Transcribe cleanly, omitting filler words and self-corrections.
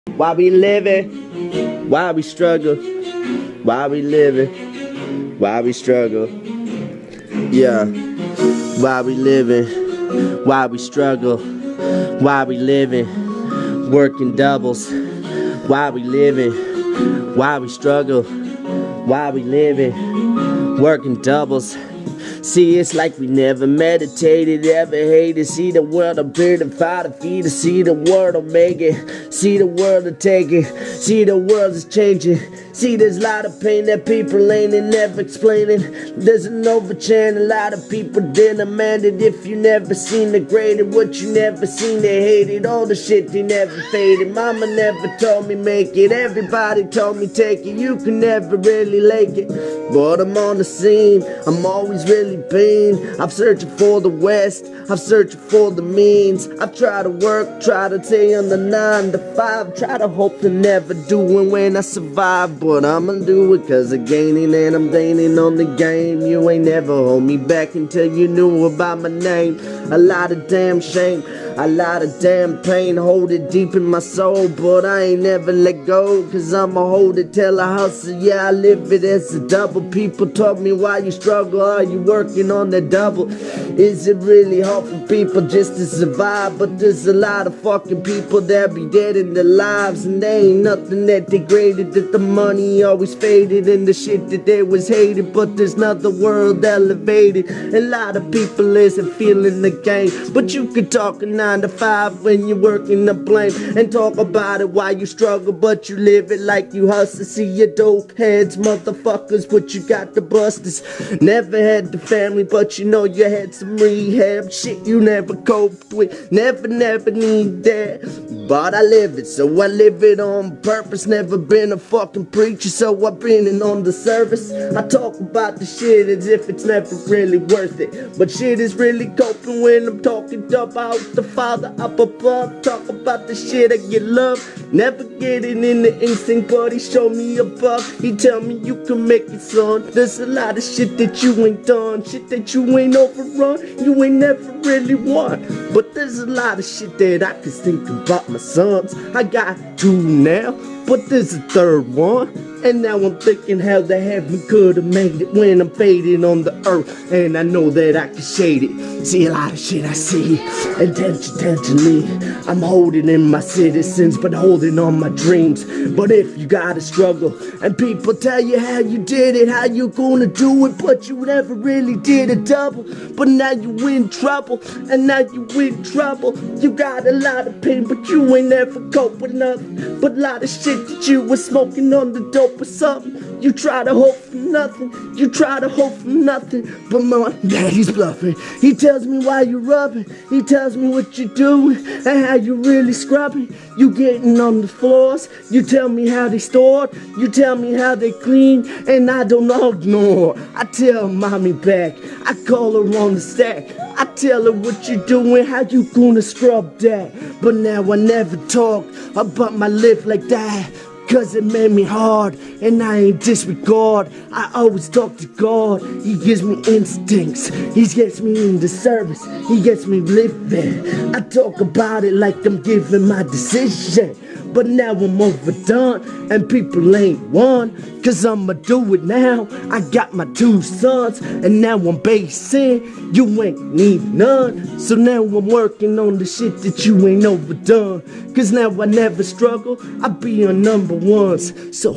Why we living? Why we struggle? Why we living? Why we struggle? Yeah. Why we living? Why we struggle? Why we living? Working doubles. Why we living? Why we struggle? Why we living? Working doubles. See, it's like we never meditated, ever hated. See the world a bird and fight to feed it. See the world will make it. See the world will take it. See the world is changing. See there's a lot of pain that people ain't and never explaining. There's an overchain, a lot of people demanded. If you never seen the graded, what you never seen they hated. All the shit they never faded. Mama never told me make it. Everybody told me take it. You can never really like it. But I'm on the scene, I'm always really been. I'm searching for the West, I'm searching for the means. I've tried to work, try to stay on the 9 to 5. Try to hope to never do it when I survive. But I'ma do it cause I'm gaining and I'm gaining on the game. You ain't never hold me back until you knew about my name. A lot of damn shame, a lot of damn pain. Hold it deep in my soul, but I ain't never let go. Cause I'ma hold it till I hustle, yeah I live it as a double. People taught me why you struggle, are you working on that double? Is it really hard for people just to survive? But there's a lot of fucking people that be dead in their lives. And there ain't nothing that they graded, that the money always faded and the shit that they was hated. But there's another world elevated. A lot of people isn't feeling the game. But you can talk a 9 to 5 when you're working the blame. And talk about it while you struggle, but you live it like you hustle. See your dope heads, motherfuckers, but you got the busters. Never had the family, but you know you had some rehab. Shit you never coped with, never need that. But I live it, so I live it on purpose. Never been a fucking preacher, so I've been in on the service. I talk about the shit as if it's never really worth it. But shit is really coping when I'm talking about the Father up above. Talk about the shit I get love, never getting in the instinct, but he showed me above. He tell me you can make it, son. There's a lot of shit that you ain't done, shit that you ain't overrun, you ain't never really won. But there's a lot of shit that I can think about my sons. I got 2 now, but there's a 3rd one. And now I'm thinking how the heaven could have made it when I'm fading on the earth. And I know that I can shade it. See a lot of shit I see intentionally. I'm holding in my citizens, but holding on my dreams. But if you gotta struggle, and people tell you how you did it, how you gonna do it, but you never really did a double. But now you in trouble, and now you in trouble. You got a lot of pain, but you ain't never cope with nothing. But a lot of shit that you was smoking on the dope or something. You try to hope for nothing, you try to hope for nothing. But my daddy's bluffing. He tells me why you rubbing, he tells me what you doing and how you really scrubbing. You getting on the floors, you tell me how they stored, you tell me how they clean, and I don't ignore. I tell mommy back, I call her on the stack, I tell her what you doing, how you gonna scrub that. But now I never talk about my life like that, cause it made me hard, and I ain't disregard. I always talk to God, he gives me instincts, he gets me in the service, he gets me living. I talk about it like I'm giving my decision. But now I'm overdone, and people ain't won, cause I'ma do it now. I got my 2 sons, and now I'm basing, you ain't need none. So now I'm working on the shit that you ain't overdone, cause now I never struggle, I be on number 1s. So